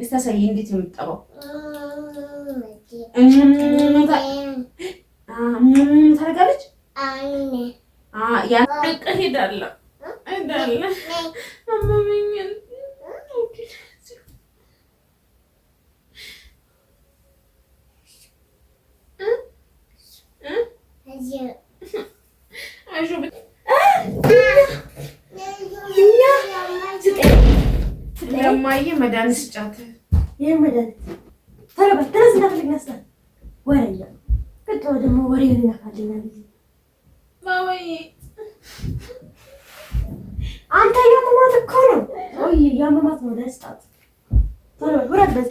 እስታሳይ እንዴት ነው የምትጠባው? ታደርጋለች። ሄዳለሁ ለማየ መድኃኒት ስጫት። ይሄ መድኃኒት ተረበል ተነስ እንዳትለኝ አስታት ወሬኛ ቅጥ ደግሞ ወሬ ይናካልኛል። ባባዬ አንተ ያመማት እኮ ነው። ኦይ ያመማት ነው። ለስጣት ተረበል ወራት በዝ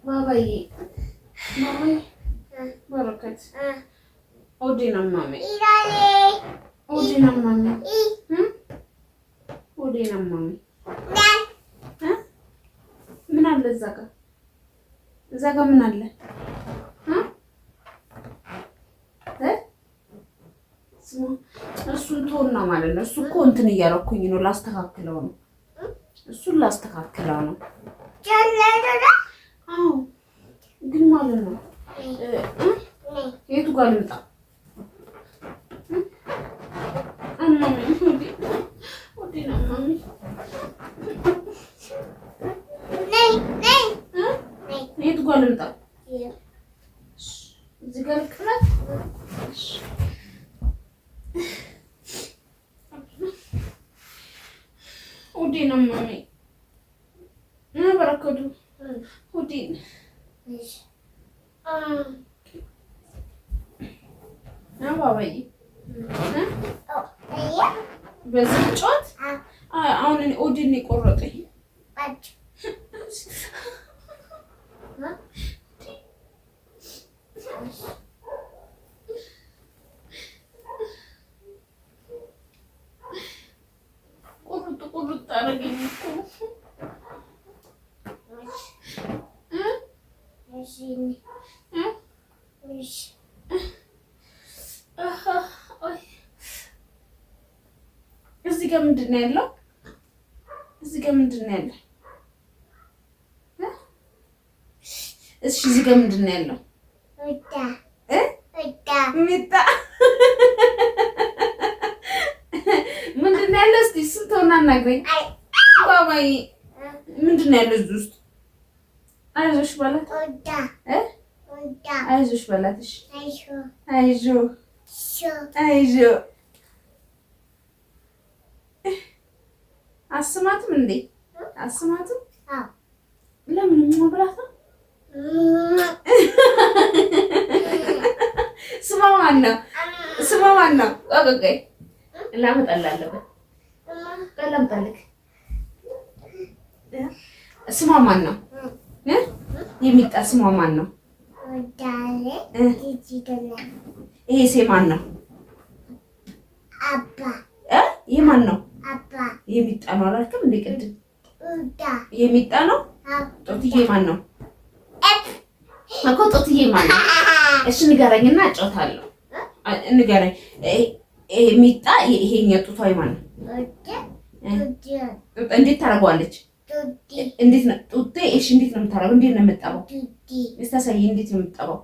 ባባዬ ማማዬ በረከት ኦዲና ማሜ ኦዲና ማሜ ኦዲና ማሜ ምን አለ እዛ ጋ ምን አለ? እሱን ተውና ማለት ነው። እሱ እኮ እንትን እያደረኩኝ ነው፣ ላስተካክለው ነው። እሱን ላስተካክለው ነው። አዎ ግን ማለት ነው የቱ ጋር ልምጣ? የቱ ጋር ልምጣ? እዚህ ጋር ልቅረት? ሆዴን አመመኝ። በረከቱ ሆዴን ባባዬ በዚህ ጫት አሁን እኔ ኦዲን የቆረጠኝ ቁርጥ አደረገኝ እኮ እዚህ ጋር ምንድን ነው ያለው? እዚህ ጋር ምንድን ነው ያለው? እሺ እዚህ ጋር ምንድን ነው ያለው? ሚጣ ምንድን ነው ያለው? እስኪ ስንተውና አናግረኝ ባባዬ። ምንድን ነው ያለው እዚህ ውስጥ? አይዞሽ በላት አይዞሽ በላት። እሺ አይዞ አይዞ አስማትም እንዴ አስማትም ለምን ብላት ነው? ስማ ማን ነው? ስማ ማን ነው? ቆይ ላመጣልህ አለበት። ላምጣልህ። ስሟ ማን ነው? የሚጣ ስሟ ማን ነው? ይሄ ሴ ማን ነው? ይሄ ማን ነው? የሚጣ ነው አላልክም እንዴ ቅድም? የሚጣ ነው። ጦትዬ ማን ነው እኮ? ጦትዬ ማን ነው? እሺ ንገረኝና እጫወታለሁ። ንገረኝ። የሚጣ ይሄኛው ጡቷ ማን ነው? እንዴት ታደርገዋለች? እንዴት ነው ጡቴ? እሺ እንዴት ነው የምታደርገው? እንዴት ነው የምጠባው? እስታሳይ እንዴት ነው የምጠባው?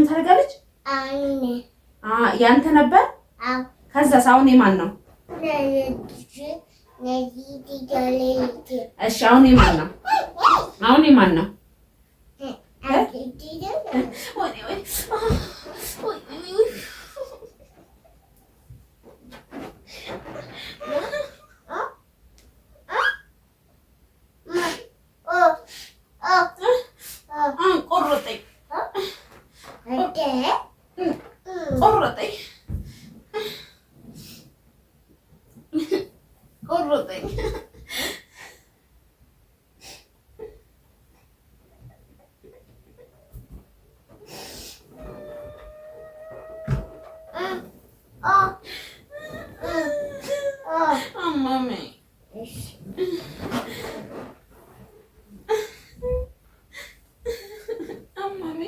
ታደርጋለች። ያንተ ነበር። ከዛስ አሁን የማን ነው? እሺ አሁን የማን ነው? አሁን የማን ነው? ቆረጠኝ ቆረጠኝ ቆረጠኝ። አማሜ አማሜ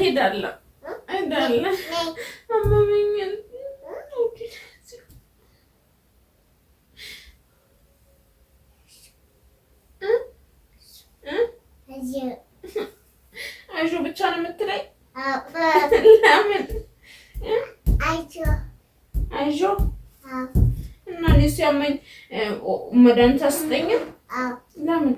እሄዳለሁ አመመኝ። አይዞህ ብቻ ነው የምትለኝ? ለምን አይዞህ? እና እኔ ሲያመኝ መድኃኒት አትሰጠኝም? ለምን?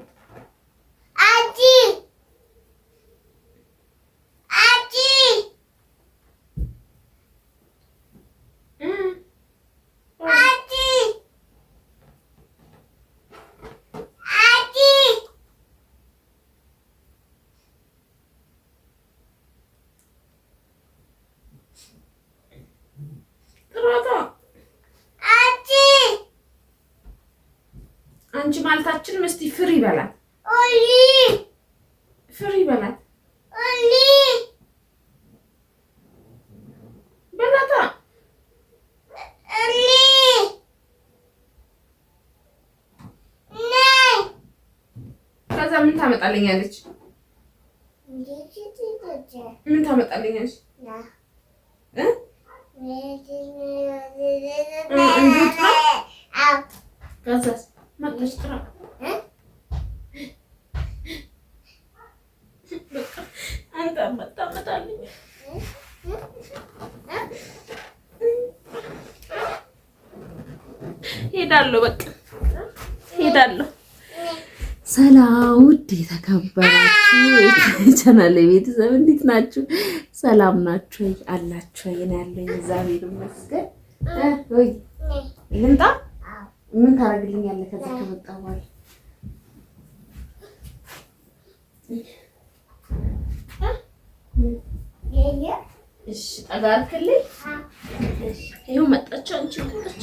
አንቺ ማለታችን እስቲ ፍሪ በላት፣ ፍሪ በላት በላታ። ከዛ ምን ታመጣልኛለች? ምን ታመጣልኛለች? ከዛስ መጥተሽ ጥራ። አንተ መጣመጣልኝ ሄዳለሁ፣ በቃ ሄዳለሁ። ሰላም ውድ የተከበራችሁ የቻናሌ ቤተሰብ እንዴት ናችሁ? ሰላም ናችሁ አላችሁ? እኔ ያለኝ እግዚአብሔር ይመስገን። ወይ ልምጣ? ምን ታደርግልኛለህ? ከዛ ከመጣ በኋላ እሺ፣ ጠጋ አድርግልኝ። ይኸው መጣች። አንቺ መጣች።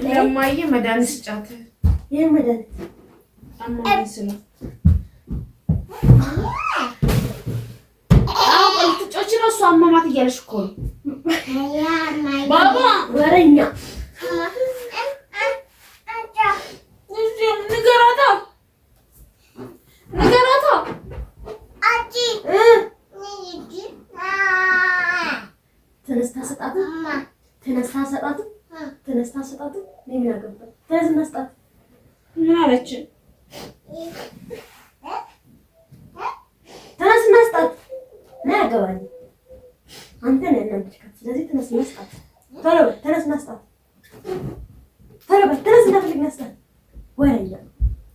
ለማየ መድኃኒት ስጫት። ይሄ መድኃኒት አማኝ ስለ ልትጮች ነው። እሷ አማማት እያለሽ እኮ ነው ባባ ወረኛ። ንገራታ ንገራታ። ተነስታ ሰጣት፣ ተነስታ ሰጣት፣ ተነስታ ሰጣት። ምን አገባኝ? ተነስና ሰጣት። ምን አለች? ተነስና ስጣት። ምን ያገባኝ? አንተ ነህ ያናደድካት። ስለዚህ ተነስና ስጣት። ቶሎ በል ተነስና ስጣት። ቶሎ በል ተነስና ፈልግና ስጣት። ወሬኛ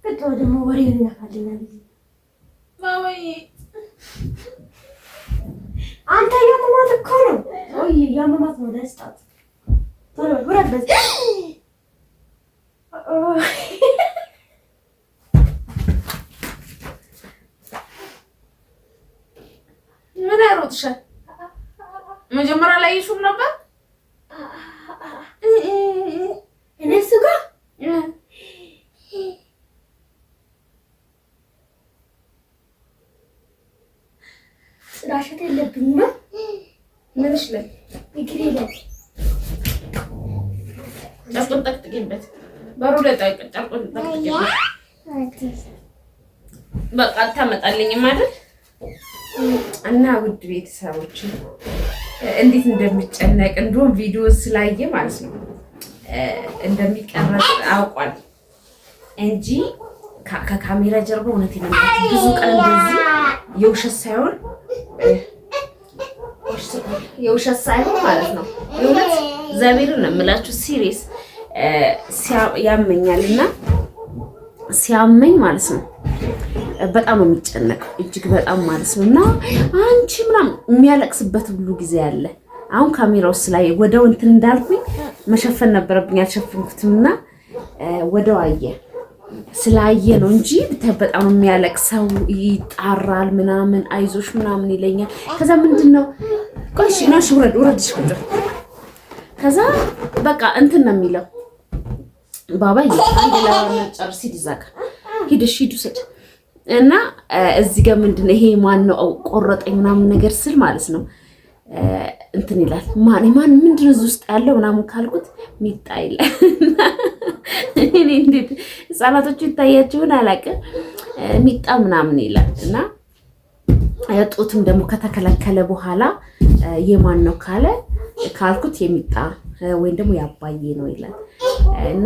ቀጥሎ ደግሞ ወሬውን ይነካልኛል። ባባዬ አንተ ያመማት እኮ ነው። ወይ ያመማት ነው። ለስጣት ቶሎ በል ውረድ በዚህ ምን ያሮጥሻል? መጀመሪያ ላይ ይሹም ነበር እነሱ ጋር ጽዳሸት የለብኝም። ምንሽ ላይ እግሬ ላይ ጨርቁን ጠቅጥቂበት፣ በሩ ላይ ጨርቁን ጠቅጥቂበት። በቃ አታመጣልኝም አይደል? እና ውድ ቤተሰቦች እንዴት እንደሚጨነቅ እንደውም ቪዲዮ ስላየ ማለት ነው እንደሚቀረጽ አውቋል እንጂ ከካሜራ ጀርባ እውነቴን ነው ብዙ ቀን እንደዚህ የውሸት ሳይሆን ማለት ነው የእውነት እግዚአብሔርን ነው የምላችሁ ሲሪየስ ያመኛልና ሲያመኝ ማለት ነው በጣም ነው የሚጨነቀው እጅግ በጣም ማለት ነው። እና አንቺ ምናምን የሚያለቅስበት ሁሉ ጊዜ አለ። አሁን ካሜራው ላይ ወደው እንትን እንዳልኩኝ መሸፈን ነበረብኝ አልሸፈንኩትም። እና ወደው አየ ስላየ ነው እንጂ በጣም ነው የሚያለቅሰው። ይጣራል ምናምን አይዞሽ ምናምን ይለኛል። ከዛ ምንድነው ቆይሽ ናሽ ውረድሽ ቁጭ ከዛ በቃ እንትን ነው የሚለው ባባዬ አንድ ላይ ጨርሲ ይዛካ ሂድሽ ሂዱ ሰድ እና እዚህ ጋር ምንድነው ይሄ ማን ነው ቆረጠኝ ምናምን ነገር ስል ማለት ነው እንትን ይላል። ማን ምንድነው እዚህ ውስጥ ያለው ምናምን ካልኩት ሚጣ ይላል። እኔ እንዴት ህፃናቶቹ ይታያችሁን አላውቅም። ሚጣ ምናምን ይላል እና ጡትም ደግሞ ከተከለከለ በኋላ የማን ነው ካልኩት የሚጣ ወይም ደግሞ ያባዬ ነው ይላል እና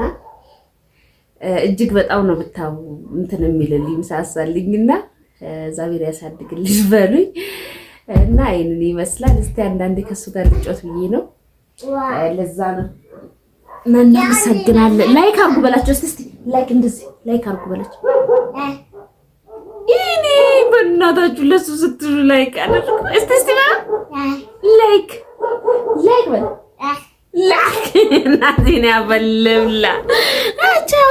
እጅግ በጣም ነው ብታው እንትን የሚልልኝ ሳሳልኝና እግዚአብሔር ያሳድግልኝ በሉኝ እና ይሄንን ይመስላል። እስቲ አንዳንዴ ከሱ ጋር ልጮት ብዬ ነው። ለዛ ነው እናመሰግናለን። ላይክ አድርጉ በላቸው እስቲ ላይክ እንደዚህ ላይክ አድርጉ በላቸው። እኔ በእናታችሁ ለሱ ስትሉ ላይክ አድርጉ እስቲ ላይክ በል ላይክ እናቴን ያበልምላ አቻው